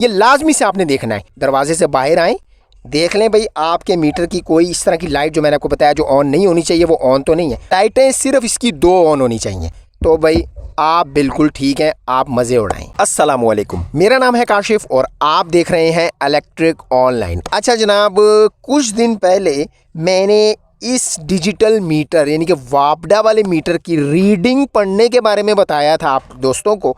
ये लाजमी से आपने देखना है। दरवाजे से बाहर आए, देख लें भाई आपके मीटर की कोई इस तरह की लाइट जो मैंने आपको बताया जो ऑन नहीं होनी चाहिए वो ऑन तो नहीं है। लाइटें सिर्फ इसकी 2 ऑन होनी चाहिए। तो भाई आप बिल्कुल ठीक हैं, आप मज़े उड़ाएं। अस्सलाम वालेकुम, मेरा नाम है काशिफ और आप देख रहे हैं इलेक्ट्रिक ऑनलाइन। अच्छा जनाब, कुछ दिन पहले मैंने इस डिजिटल मीटर यानी कि वापडा वाले मीटर की रीडिंग पढ़ने के बारे में बताया था आप दोस्तों को,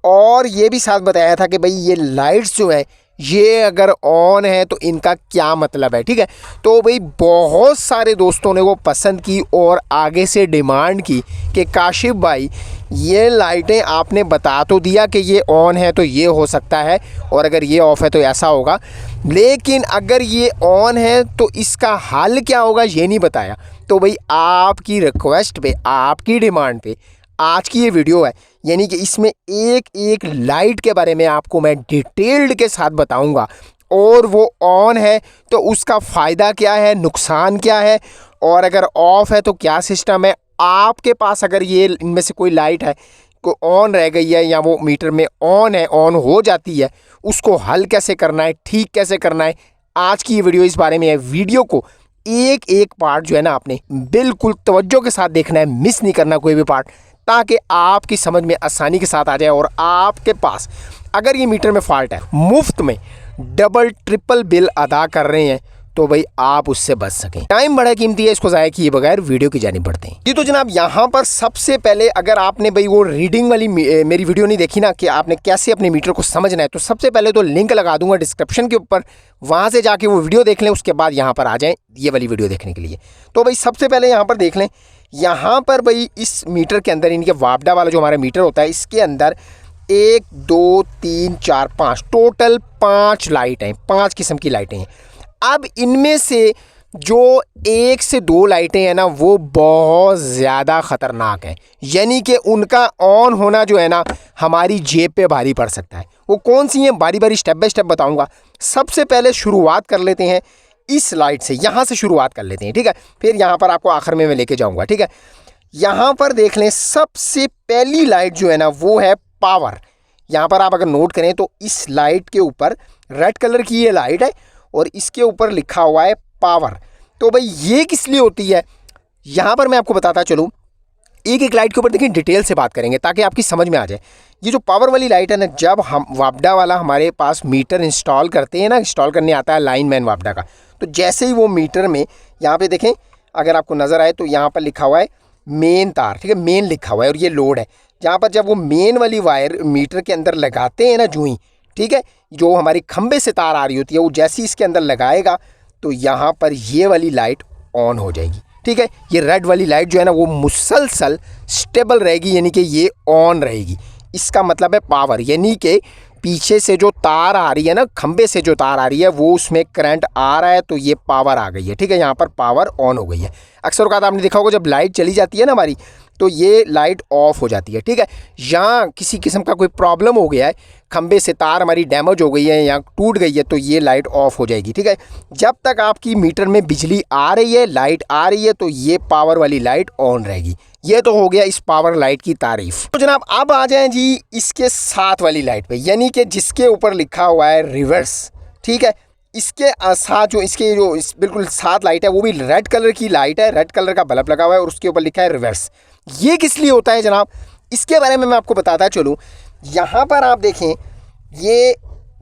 और ये भी साथ बताया था कि भाई ये लाइट्स जो है ये अगर ऑन है तो इनका क्या मतलब है। ठीक है, तो भाई बहुत सारे दोस्तों ने वो पसंद की और आगे से डिमांड की कि काशिफ भाई ये लाइटें आपने बता तो दिया कि ये ऑन है तो ये हो सकता है, और अगर ये ऑफ़ है तो ऐसा होगा, लेकिन अगर ये ऑन है तो इसका हल क्या होगा ये नहीं बताया। तो भाई आपकी रिक्वेस्ट पे, आपकी डिमांड पे आज की ये वीडियो है, यानी कि इसमें एक एक लाइट के बारे में आपको मैं डिटेल्ड के साथ बताऊंगा, और वो ऑन है तो उसका फ़ायदा क्या है, नुकसान क्या है, और अगर ऑफ़ है तो क्या सिस्टम है। आपके पास अगर ये इनमें से कोई लाइट है को ऑन रह गई है या वो मीटर में ऑन है, ऑन हो जाती है, उसको हल कैसे करना है, ठीक कैसे करना है, आज की ये वीडियो इस बारे में है। वीडियो को एक एक पार्ट जो है ना आपने बिल्कुल तवज्जो के साथ देखना है, मिस नहीं करना कोई भी पार्ट, ताकि आपकी समझ में आसानी के साथ आ जाए। और आपके पास अगर ये मीटर में फॉल्ट है, मुफ्त में डबल ट्रिपल बिल अदा कर रहे हैं, तो भाई आप उससे बच सकें। टाइम बड़ा कीमती है, इसको ज़ाया किए बगैर वीडियो की जानी पड़ते हैं जी। तो जनाब यहाँ पर सबसे पहले अगर आपने भाई वो रीडिंग वाली मेरी वीडियो नहीं देखी ना कि आपने कैसे अपने मीटर को समझना है, तो सबसे पहले तो लिंक लगा दूंगा डिस्क्रिप्शन के ऊपर, वहाँ से जाके वो वीडियो देख लें, उसके बाद यहाँ पर आ जाएँ ये वाली वीडियो देखने के लिए। तो भाई सबसे पहले यहाँ पर देख लें, यहाँ पर भाई इस मीटर के अंदर, इनके वापडा वाला जो हमारा मीटर होता है, इसके अंदर 1 2 3 4 5 टोटल 5 लाइट हैं, 5 किस्म की लाइटें हैं। अब इनमें से जो 1 से 2 लाइटें हैं ना वो बहुत ज़्यादा ख़तरनाक हैं, यानी कि उनका ऑन होना जो है ना हमारी जेब पे भारी पड़ सकता है। वो कौन सी हैं, बारी बारी स्टेप बाय स्टेप बताऊंगा। सबसे पहले शुरुआत कर लेते हैं इस लाइट से, यहाँ से शुरुआत कर लेते हैं, ठीक है, फिर यहाँ पर आपको आखिर में मैं लेके जाऊँगा। ठीक है, यहाँ पर देख लें, सबसे पहली लाइट जो है ना वो है पावर। यहाँ पर आप अगर नोट करें तो इस लाइट के ऊपर रेड कलर की ये लाइट है और इसके ऊपर लिखा हुआ है पावर। तो भाई ये किस लिए होती है, यहाँ पर मैं आपको बताता चलूँ। एक एक लाइट के ऊपर देखिए डिटेल से बात करेंगे ताकि आपकी समझ में आ जाए। ये जो पावर वाली लाइट है ना, जब हम वापडा वाला हमारे पास मीटर इंस्टॉल करते हैं ना, इंस्टॉल करने आता है लाइन मैन वापडा का, तो जैसे ही वो मीटर में यहाँ पे देखें, अगर आपको नज़र आए तो यहाँ पर लिखा हुआ है मेन तार, ठीक है, मेन लिखा हुआ है, और ये लोड है। जहाँ पर जब वो मेन वाली वायर मीटर के अंदर लगाते हैं ना जूँ, ठीक है, जो हमारी खंबे से तार आ रही होती है, वो जैसे ही इसके अंदर लगाएगा तो यहाँ पर ये वाली लाइट ऑन हो जाएगी। ठीक है, ये रेड वाली लाइट जो है ना वो मुसलसल स्टेबल रहेगी, यानी कि ये ऑन रहेगी। इसका मतलब है पावर, यानी कि पीछे से जो तार आ रही है ना, खंबे से जो तार आ रही है, वो उसमें करंट आ रहा है तो ये पावर आ गई है। ठीक है, यहाँ पर पावर ऑन हो गई है। अक्सर औक़ात आपने देखा होगा जब लाइट चली जाती है ना हमारी, तो ये लाइट ऑफ हो जाती है। ठीक है, यहाँ किसी किस्म का कोई प्रॉब्लम हो गया है, खंबे से तार हमारी डैमेज हो गई है या टूट गई है, तो ये लाइट ऑफ हो जाएगी। ठीक है, जब तक आपकी मीटर में बिजली आ रही है, लाइट आ रही है, तो ये पावर वाली लाइट ऑन रहेगी। ये तो हो गया इस पावर लाइट की तारीफ। तो जनाब अब आ जाएं जी इसके साथ वाली लाइट पे, यानी कि जिसके ऊपर लिखा हुआ है रिवर्स। ठीक है, इसके साथ जो इसके जो बिल्कुल साथ लाइट है वो भी रेड कलर की लाइट है, रेड कलर का बल्ब लगा हुआ है और उसके ऊपर लिखा है रिवर्स। ये किस लिए होता है जनाब, इसके बारे में मैं आपको बताता चलूँ। यहाँ पर आप देखें, ये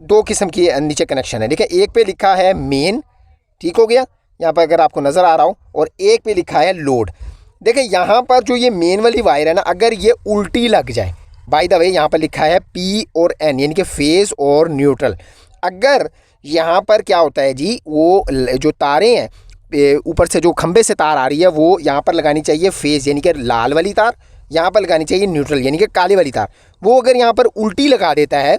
2 किस्म की नीचे कनेक्शन है। देखिए, एक पे लिखा है मेन, ठीक हो गया, यहाँ पर अगर आपको नज़र आ रहा हो, और एक पे लिखा है लोड। देखिए यहाँ पर जो ये मेन वाली वायर है ना, अगर ये उल्टी लग जाए, बाय द वे यहाँ पर लिखा है P और N, यानी कि फेज़ और न्यूट्रल। अगर यहाँ पर क्या होता है जी, वो जो तारें हैं ऊपर से जो खंबे से तार आ रही है, वो यहाँ पर लगानी चाहिए फेज़ यानी कि लाल वाली तार, यहाँ पर लगानी चाहिए न्यूट्रल यानी कि काली वाली तार। वो अगर यहाँ पर उल्टी लगा देता है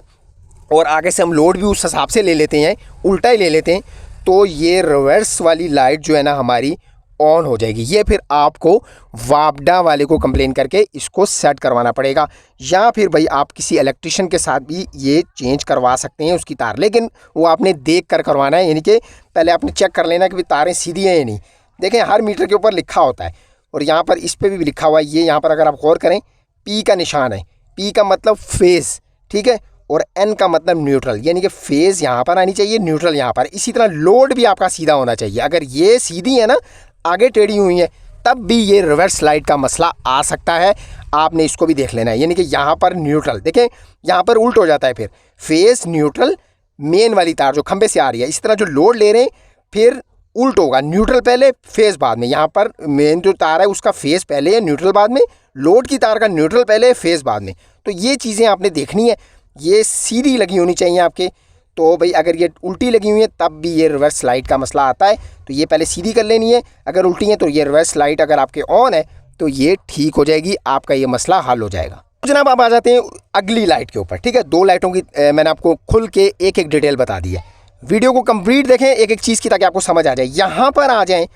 और आगे से हम लोड भी उस हिसाब से ले लेते हैं, उल्टा ही ले लेते हैं, तो ये रिवर्स वाली लाइट जो है ना हमारी ऑन हो जाएगी। ये फिर आपको वापडा वाले को कंप्लेन करके इसको सेट करवाना पड़ेगा, या फिर भाई आप किसी इलेक्ट्रिशियन के साथ भी ये चेंज करवा सकते हैं उसकी तार, लेकिन वो आपने देख कर करवाना है, यानी कि पहले आपने चेक कर लेना कि तारें सीधी हैं या नहीं। देखें हर मीटर के ऊपर लिखा होता है, और यहाँ पर इस पर भी लिखा हुआ है, ये यहाँ पर अगर आप गौर करें P का निशान है, P का मतलब फेज़, ठीक है, और N का मतलब न्यूट्रल, यानी कि फेज़ यहाँ पर आनी चाहिए, न्यूट्रल यहाँ पर। इसी तरह लोड भी आपका सीधा होना चाहिए। अगर ये सीधी है ना, आगे टेढ़ी हुई है, तब भी ये रिवर्स लाइट का मसला आ सकता है। आपने इसको भी देख लेना है, यानी कि यहाँ पर न्यूट्रल, देखें यहाँ पर उल्ट हो जाता है, फिर फेज़ न्यूट्रल, मेन वाली तार जो खंबे से आ रही है। इस तरह जो लोड ले रहे हैं फिर उल्ट होगा, न्यूट्रल पहले फेज़ बाद में। यहाँ पर मेन जो तार है उसका फेज़ पहले है, न्यूट्रल बाद में। लोड की तार का न्यूट्रल पहले है, फेज़ बाद में। तो ये चीज़ें आपने देखनी है। ये सीधी लगी होनी चाहिए आपके। तो भाई अगर ये उल्टी लगी हुई है तब भी ये रिवर्स लाइट का मसला आता है, तो ये पहले सीधी कर लेनी है। अगर उल्टी है तो ये रिवर्स लाइट अगर आपके ऑन है तो ये ठीक हो जाएगी, आपका ये मसला हल हो जाएगा। तो जनाब आप आ जाते हैं अगली लाइट के ऊपर। ठीक है, 2 लाइटों की मैंने आपको खुल के एक एक डिटेल बता दी है। वीडियो को कंप्लीट देखें एक एक चीज़ की, ताकि आपको समझ आ जाए। यहाँ पर आ जाएँ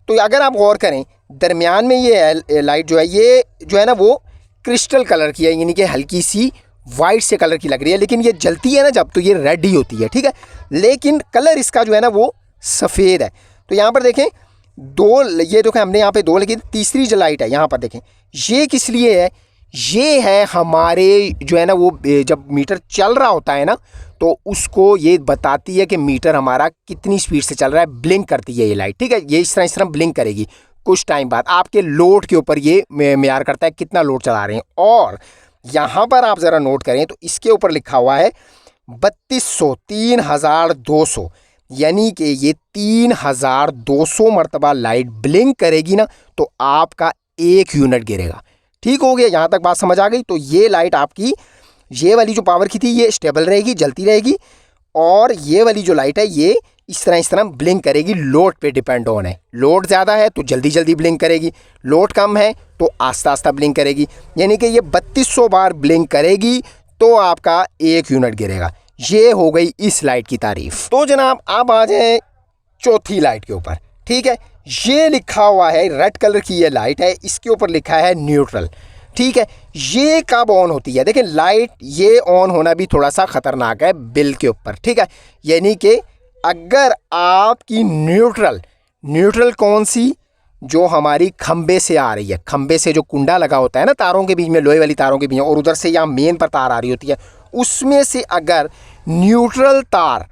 तो अगर आप गौर करें, दरमियान में ये लाइट जो है, ये जो है ना वो क्रिस्टल कलर की है, यानी कि हल्की सी वाइट से कलर की लग रही है। लेकिन ये जलती है ना जब, तो ये रेड ही होती है। ठीक है, लेकिन कलर इसका जो है ना वो सफ़ेद है। तो यहाँ पर देखें 2, ये देखें हमने यहाँ पे 2 लगी, तीसरी जो लाइट है यहाँ पर देखें, ये किस लिए है? ये है हमारे जो है ना वो जब मीटर चल रहा होता है ना, तो उसको ये बताती है कि मीटर हमारा कितनी स्पीड से चल रहा है। ब्लिंक करती है ये लाइट। ठीक है, ये इस तरह ब्लिंक करेगी कुछ टाइम बाद। आपके लोड के ऊपर ये मेयार करता है कितना लोड चला रहे हैं। और यहाँ पर आप ज़रा नोट करें तो इसके ऊपर लिखा हुआ है 3200 यानी कि ये 3200 मरतबा लाइट ब्लिंक करेगी ना, तो आपका 1 यूनिट गिरेगा। ठीक हो गया, यहाँ तक बात समझ आ गई। तो ये लाइट आपकी, ये वाली जो पावर की थी ये स्टेबल रहेगी, जलती रहेगी। और ये वाली जो लाइट है ये इस तरह ब्लिंक करेगी। लोड पे डिपेंड ऑन है। लोड ज़्यादा है तो जल्दी जल्दी ब्लिंक करेगी, लोड कम है तो आस्ता आस्ता ब्लिंक करेगी। यानी कि ये 3200 बार ब्लिंक करेगी तो आपका 1 यूनिट गिरेगा। ये हो गई इस लाइट की तारीफ। तो जनाब आप आ जाएँ चौथी लाइट के ऊपर। ठीक है, ये लिखा हुआ है, रेड कलर की ये लाइट है, इसके ऊपर लिखा है न्यूट्रल। ठीक है, ये कब ऑन होती है? देखिए लाइट ये ऑन होना भी थोड़ा सा ख़तरनाक है बिल के ऊपर। ठीक है, यानी कि अगर आपकी न्यूट्रल कौन सी, जो हमारी खंबे से आ रही है, खंबे से जो कुंडा लगा होता है ना तारों के बीच में, लोहे वाली तारों के बीच में, और उधर से यहाँ मेन पर तार आ रही होती है, उसमें से अगर न्यूट्रल तार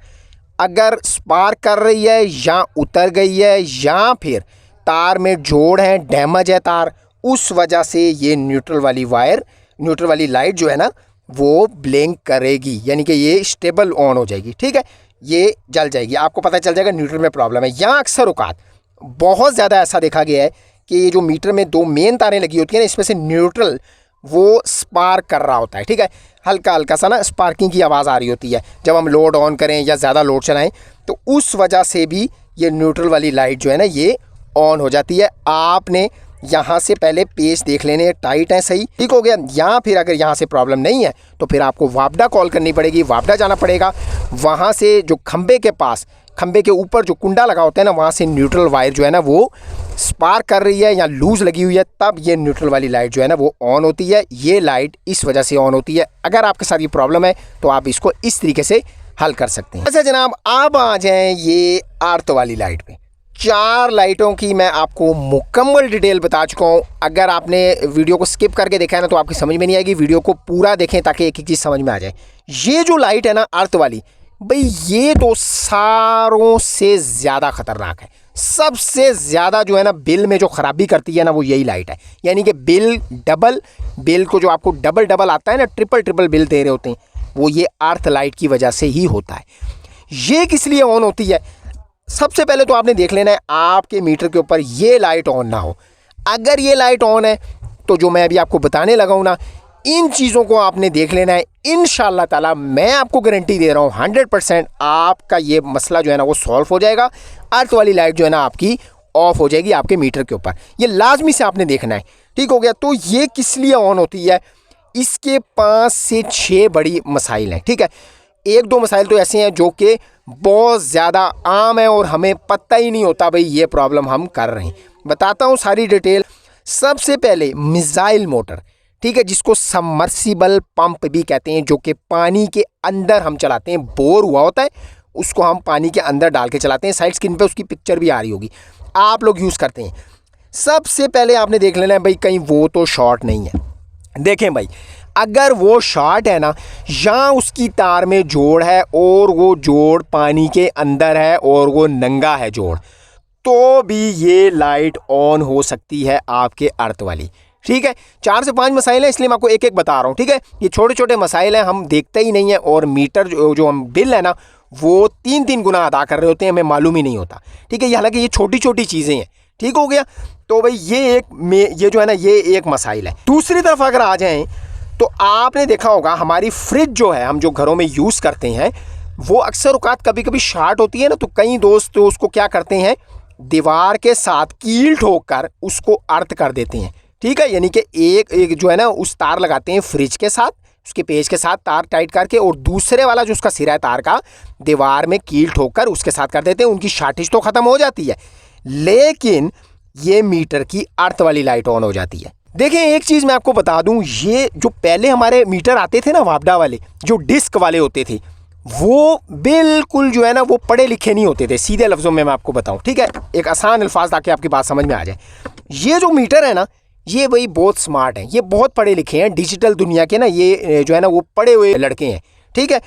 अगर स्पार्क कर रही है या उतर गई है, या फिर तार में जोड़ है, डैमेज है तार, उस वजह से ये न्यूट्रल वाली लाइट जो है ना वो ब्लिंक करेगी, यानी कि ये स्टेबल ऑन हो जाएगी। ठीक है, ये जल जाएगी, आपको पता चल जाएगा न्यूट्रल में प्रॉब्लम है। यहाँ अक्सर औकात बहुत ज़्यादा ऐसा देखा गया है कि ये जो मीटर में 2 मेन तारें लगी होती हैं ना, इसमें से न्यूट्रल वो स्पार्क कर रहा होता है। ठीक है, हल्का हल्का सा ना स्पार्किंग की आवाज़ आ रही होती है जब हम लोड ऑन करें या ज़्यादा लोड चलाएं, तो उस वजह से भी ये न्यूट्रल वाली लाइट जो है ना ये ऑन हो जाती है। आपने यहाँ से पहले पेज देख लेने, टाइट है सही, ठीक हो गया। या फिर अगर यहाँ से प्रॉब्लम नहीं है तो फिर आपको वापडा कॉल करनी पड़ेगी, वापडा जाना पड़ेगा। वहाँ से जो खंबे के पास, खंबे के ऊपर जो कुंडा लगा होता है ना, वहाँ से न्यूट्रल वायर जो है ना वो स्पार्क कर रही है या लूज़ लगी हुई है, तब ये न्यूट्रल वाली लाइट जो है ना वो ऑन होती है। ये लाइट इस वजह से ऑन होती है। अगर आपके साथ ये प्रॉब्लम है तो आप इसको इस तरीके से हल कर सकते हैं। अच्छा जनाब आप आ जाएँ ये अर्थ वाली लाइट पे। 4 लाइटों की मैं आपको मुकम्मल डिटेल बता चुका हूँ। अगर आपने वीडियो को स्किप करके देखा है ना तो आपकी समझ में नहीं आएगी। वीडियो को पूरा देखें ताकि एक एक चीज़ समझ में आ जाए। ये जो लाइट है ना अर्थ वाली, भाई ये तो सारों से ज़्यादा ख़तरनाक है। सबसे ज़्यादा जो है ना बिल में जो ख़राबी करती है ना वो यही लाइट है। यानी कि बिल को जो आपको डबल आता है ना, ट्रिपल बिल दे रहे होते हैं, वो ये अर्थ लाइट की वजह से ही होता है। ये किस लिए ऑन होती है? सबसे पहले तो आपने देख लेना है आपके मीटर के ऊपर ये लाइट ऑन ना हो। अगर ये लाइट ऑन है तो जो मैं अभी आपको बताने लगा हूँ ना, इन चीज़ों को आपने देख लेना है। इंशाल्लाह ताला मैं आपको गारंटी दे रहा हूँ 100% आपका ये मसला जो है ना वो सॉल्व हो जाएगा। अर्थ वाली लाइट जो है ना आपकी ऑफ हो जाएगी आपके मीटर के ऊपर। ये लाजमी से आपने देखना है, ठीक हो गया। तो ये किस लिए ऑन होती है, इसके 5 से 6 बड़ी मसाइल हैं। ठीक है, 1-2 मसाइल तो ऐसे हैं जो कि बहुत ज़्यादा आम है और हमें पता ही नहीं होता भाई ये प्रॉब्लम हम कर रहे हैं। बताता हूँ सारी डिटेल। सबसे पहले मिसाइल मोटर, ठीक है, जिसको सबमर्सिबल पंप भी कहते हैं, जो कि पानी के अंदर हम चलाते हैं। बोर हुआ होता है उसको हम पानी के अंदर डाल के चलाते हैं। साइड स्क्रीन पे उसकी पिक्चर भी आ रही होगी, आप लोग यूज़ करते हैं। सबसे पहले आपने देख लेना है भाई कहीं वो तो शॉर्ट नहीं है। देखें भाई, अगर वो शॉर्ट है ना, या उसकी तार में जोड़ है और वो जोड़ पानी के अंदर है और वो नंगा है जोड़, तो भी ये लाइट ऑन हो सकती है आपके अर्थ वाली। ठीक है, 4 से 5 मसाइल हैं, इसलिए मैं आपको एक एक बता रहा हूँ। ठीक है, ये छोटे छोटे मसाइल हैं, हम देखते ही नहीं है, और मीटर जो हम बिल है ना वो 3-3 गुना अदा कर रहे होते हैं, हमें मालूम ही नहीं होता। ठीक है, हालांकि ये छोटी छोटी चीज़ें हैं। ठीक हो गया, तो भाई ये जो है ना ये एक मसाइल है। दूसरी तरफ अगर आ जाएं तो आपने देखा होगा हमारी फ्रिज जो है, हम जो घरों में यूज़ करते हैं, वो अक्सर औकात कभी कभी शार्ट होती है ना, तो कई दोस्त तो उसको क्या करते हैं, दीवार के साथ कील ठोक कर उसको अर्थ कर देते हैं। ठीक है, यानी कि एक जो है ना उस तार लगाते हैं फ्रिज के साथ, उसके पेज के साथ तार टाइट करके, और दूसरे वाला जो उसका सिरा है तार का, दीवार में कील ठोक कर उसके साथ कर देते हैं। उनकी शार्टेज तो ख़त्म हो जाती है, लेकिन ये मीटर की अर्थ वाली लाइट ऑन हो जाती है। देखें, एक चीज़ मैं आपको बता दूं, ये जो पहले हमारे मीटर आते थे ना वापडा वाले, जो डिस्क वाले होते थे, वो बिल्कुल जो है ना वो पढ़े लिखे नहीं होते थे। सीधे लफ्ज़ों में मैं आपको बताऊं, ठीक है, एक आसान अल्फाज ताकि आपकी बात समझ में आ जाए। ये जो मीटर है ना, ये भाई बहुत स्मार्ट हैं, ये बहुत पढ़े लिखे हैं, डिजिटल दुनिया के ना ये जो है ना वो पढ़े हुए लड़के हैं। ठीक है,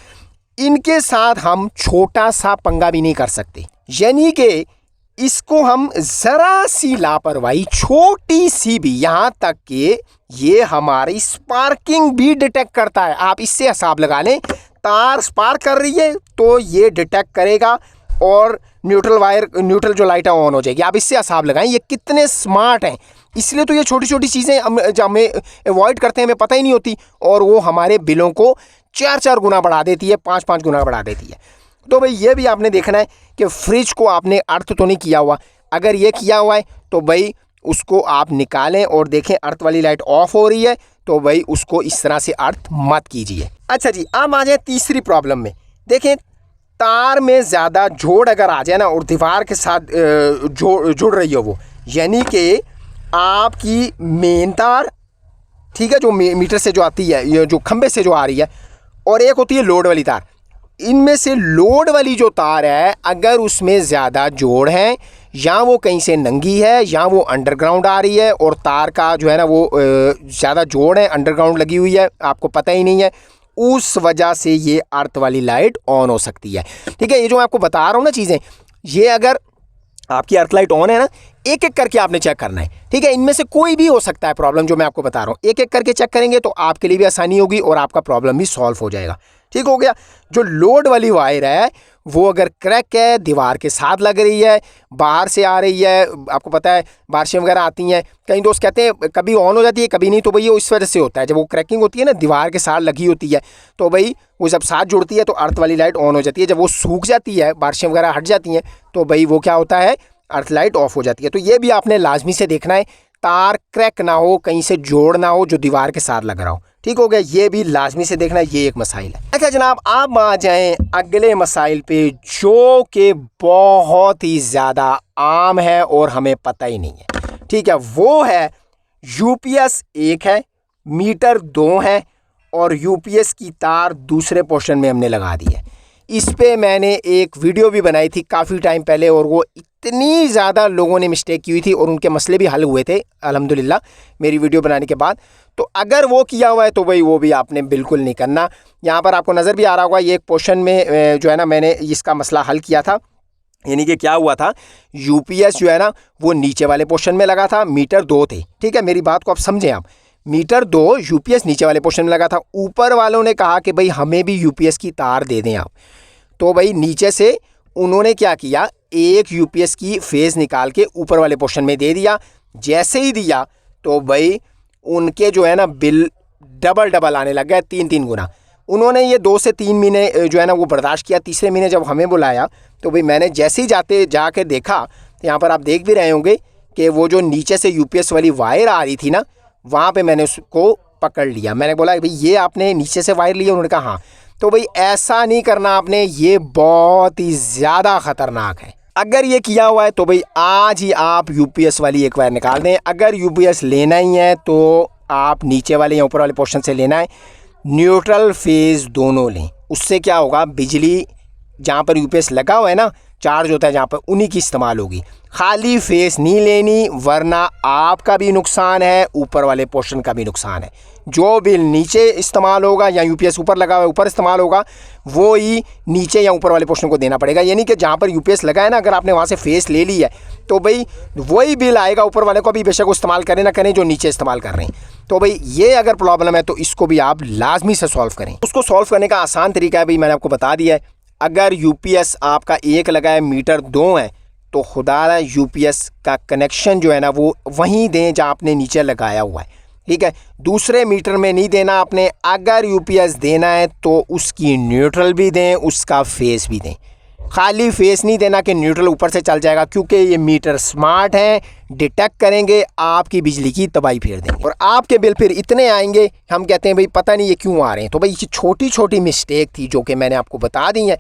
इनके साथ हम छोटा सा पंगा भी नहीं कर सकते, यानी कि इसको हम ज़रा सी लापरवाही, छोटी सी भी, यहाँ तक कि ये हमारी स्पार्किंग भी डिटेक्ट करता है। आप इससे हिसाब लगा लें, तार स्पार्क कर रही है तो ये डिटेक्ट करेगा और न्यूट्रल जो लाइट है ऑन हो जाएगी। आप इससे हिसाब लगाएं, ये कितने स्मार्ट हैं। इसलिए तो ये छोटी छोटी चीज़ें हमें अवॉइड करते हैं, हमें पता ही नहीं होती, और वो हमारे बिलों को 4-4 गुना बढ़ा देती है, 5-5 गुना बढ़ा देती है। तो भाई ये भी आपने देखना है कि फ्रिज को आपने अर्थ तो नहीं किया हुआ। अगर ये किया हुआ है तो भाई उसको आप निकालें और देखें अर्थ वाली लाइट ऑफ हो रही है, तो भाई उसको इस तरह से अर्थ मत कीजिए। अच्छा जी, अब आ जाए तीसरी प्रॉब्लम में। देखें, तार में ज़्यादा जोड़ अगर आ जाए ना और दीवार के साथ जुड़ रही हो वो, यानी कि आपकी मेन तार, ठीक है, जो मीटर से जो आती है, ये जो खंबे से जो आ रही है, और एक होती है लोड वाली तार। इनमें से लोड वाली जो तार है, अगर उसमें ज़्यादा जोड़ है, या वो कहीं से नंगी है, या वो अंडरग्राउंड आ रही है, और तार का जो है ना वो ज़्यादा जोड़ है, अंडरग्राउंड लगी हुई है, आपको पता ही नहीं है, उस वजह से ये अर्थ वाली लाइट ऑन हो सकती है। ठीक है, ये जो मैं आपको बता रहा हूँ ना चीज़ें, ये अगर आपकी अर्थ लाइट ऑन है ना, एक एक करके आपने चेक करना है। ठीक है, इनमें से कोई भी हो सकता है प्रॉब्लम जो मैं आपको बता रहा हूँ, एक एक करके चेक करेंगे तो आपके लिए भी आसानी होगी और आपका प्रॉब्लम भी सॉल्व हो जाएगा। ठीक हो गया। जो लोड वाली वायर है वो अगर क्रैक है, दीवार के साथ लग रही है, बाहर से आ रही है, आपको पता है बारिशें वगैरह आती हैं, कई दोस्त कहते हैं कभी ऑन हो जाती है कभी नहीं, तो भाई वो इस वजह से होता है, जब वो क्रैकिंग होती है ना, दीवार के साथ लगी होती है, तो भाई वो जब साथ जुड़ती है तो अर्थ वाली लाइट ऑन हो जाती है। जब वो सूख जाती है, बारिशें वगैरह हट जाती हैं, तो भाई वो क्या होता है, अर्थ लाइट ऑफ हो जाती है। तो ये भी आपने लाजमी से देखना है, तार क्रैक ना हो, कहीं से जोड़ ना हो जो दीवार के साथ लग रहा हो। ठीक हो गया, ये भी लाजमी से देखना है, ये एक मसाइल है। अच्छा जनाब, आप आ जाएं अगले मसाइल पे जो कि बहुत ही ज़्यादा आम है और हमें पता ही नहीं है। ठीक है, वो है यूपीएस 1 है, मीटर 2 है, और यूपीएस की तार दूसरे पोर्शन में हमने लगा दी है। इस पे मैंने एक वीडियो भी बनाई थी काफ़ी टाइम पहले, और वो इतनी ज़्यादा लोगों ने मिस्टेक की हुई थी और उनके मसले भी हल हुए थे अल्हम्दुलिल्लाह मेरी वीडियो बनाने के बाद। तो अगर वो किया हुआ है तो भाई वो भी आपने बिल्कुल नहीं करना। यहाँ पर आपको नज़र भी आ रहा होगा, ये एक पोर्शन में जो है ना मैंने इसका मसला हल किया था। यानी कि क्या हुआ था, यूपीएस जो है ना वो नीचे वाले पोर्शन में लगा था, मीटर 2 थे। ठीक है, मेरी बात को आप समझें, आप मीटर 2 यूपीएस नीचे वाले पोर्शन में लगा था। ऊपर वालों ने कहा कि भाई हमें भी यूपीएस की तार दे दें आप, तो भाई नीचे से उन्होंने क्या किया, एक यूपीएस की फेज़ निकाल के ऊपर वाले पोर्शन में दे दिया। जैसे ही दिया तो भाई उनके जो है ना बिल डबल आने लग गए, 3-3 गुना। उन्होंने ये 2 से 3 महीने जो है ना वो बर्दाश्त किया। तीसरे महीने जब हमें बुलाया तो भाई मैंने जैसे ही जाके देखा, तो यहाँ पर आप देख भी रहे होंगे कि वो जो नीचे से यूपीएस वाली वायर आ रही थी ना, वहाँ पे मैंने उसको पकड़ लिया। मैंने बोला भाई ये आपने नीचे से वायर लिया? उन्होंने कहा हाँ। तो भाई ऐसा नहीं करना आपने, ये बहुत ही ज़्यादा ख़तरनाक है। अगर ये किया हुआ है तो भाई आज ही आप यूपीएस वाली एक वायर निकाल दें। अगर यूपीएस लेना ही है तो आप नीचे वाले या ऊपर वाले पोर्शन से लेना है, न्यूट्रल फेज़ दोनों लें। उससे क्या होगा, बिजली जहाँ पर यूपीएस लगा हुआ है ना, चार्ज होता है जहाँ पर, उन्हीं की इस्तेमाल होगी। खाली फेस नहीं लेनी, वरना आपका भी नुकसान है, ऊपर वाले पोर्शन का भी नुकसान है। जो बिल नीचे इस्तेमाल होगा या यूपीएस ऊपर लगा हुआ है ऊपर इस्तेमाल होगा, वो ही नीचे या ऊपर वाले पोर्शन को देना पड़ेगा। यानी कि जहाँ पर यूपीएस लगा है ना, अगर आपने वहाँ से फेस ले ली है तो भाई वही बिल आएगा ऊपर वाले को भी, बेशक वो इस्तेमाल करें ना करें जो नीचे इस्तेमाल कर रहे हैं। तो भाई ये अगर प्रॉब्लम है तो इसको भी आप लाजमी से सॉल्व करें। उसको सॉल्व करने का आसान तरीका है भाई, मैंने आपको बता दिया है। अगर यूपीएस आपका एक लगा है, मीटर 2 है, तो खुदा यूपीएस का कनेक्शन जो है ना वो वहीं दें जहाँ आपने नीचे लगाया हुआ है, ठीक है। दूसरे मीटर में नहीं देना आपने। अगर यूपीएस देना है तो उसकी न्यूट्रल भी दें, उसका फेस भी दें। खाली फेस नहीं देना कि न्यूट्रल ऊपर से चल जाएगा, क्योंकि ये मीटर स्मार्ट हैं, डिटेक्ट करेंगे, आपकी बिजली की तबाही फेर देंगे और आपके बिल फिर इतने आएंगे, हम कहते हैं भाई पता नहीं ये क्यों आ रहे हैं। तो भाई ये छोटी छोटी मिस्टेक थी जो कि मैंने आपको बता दी है।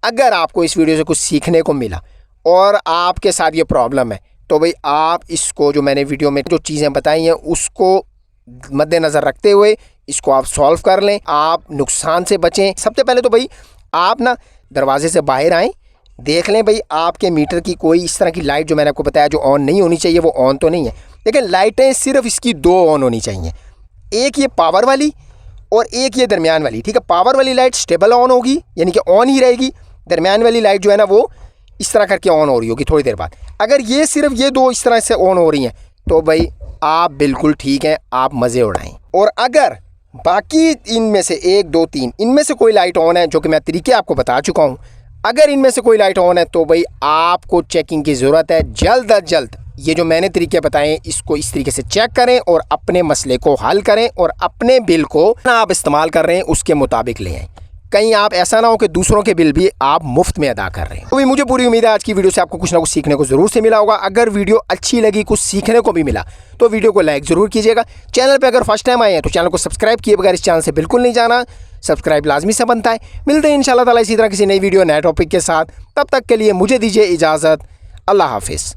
अगर आपको इस वीडियो से कुछ सीखने को मिला और आपके साथ ये प्रॉब्लम है, तो भाई आप इसको जो मैंने वीडियो में जो चीज़ें बताई हैं उसको मद्देनज़र रखते हुए इसको आप सॉल्व कर लें, आप नुकसान से बचें। सबसे पहले तो भाई आप ना दरवाजे से बाहर आएँ, देख लें भाई आपके मीटर की कोई इस तरह की लाइट जो मैंने आपको बताया जो ऑन नहीं होनी चाहिए वो ऑन तो नहीं है। लेकिन लाइटें सिर्फ इसकी 2 ऑन होनी चाहिए, एक ये पावर वाली और एक ये दरमियान वाली, ठीक है। पावर वाली लाइट स्टेबल ऑन होगी, यानी कि ऑन ही रहेगी। दरमियान वाली लाइट जो है ना वो इस तरह करके ऑन हो रही होगी थोड़ी देर बाद। अगर ये सिर्फ ये 2 इस तरह से ऑन हो रही हैं तो भाई आप बिल्कुल ठीक हैं, आप मज़े उड़ाएं। और अगर बाकी इनमें से 1 2 3 इनमें से कोई लाइट ऑन है, जो कि मैं तरीके आपको बता चुका हूँ, अगर इनमें से कोई लाइट ऑन है तो भाई आपको चेकिंग की ज़रूरत है। जल्द अज जल्द ये जो मैंने तरीके बताए इसको इस तरीके से चेक करें और अपने मसले को हल करें और अपने बिल को आप इस्तेमाल कर रहे हैं उसके मुताबिक ले आएँ। कहीं आप ऐसा ना हो कि दूसरों के बिल भी आप मुफ्त में अदा कर रहे हैं। तो भी मुझे पूरी उम्मीद है आज की वीडियो से आपको कुछ ना कुछ सीखने को ज़रूर से मिला होगा। अगर वीडियो अच्छी लगी, कुछ सीखने को भी मिला, तो वीडियो को लाइक ज़रूर कीजिएगा। चैनल पे अगर फर्स्ट टाइम आए हैं तो चैनल को सब्सक्राइब किए बगैर इस चैनल से बिल्कुल नहीं जाना, सब्सक्राइब लाजमी से बनता है। मिलते हैं इंशाल्लाह ताला इसी तरह किसी नई वीडियो नए टॉपिक के साथ। तब तक के लिए मुझे दीजिए इजाज़त। अल्लाह हाफिज़।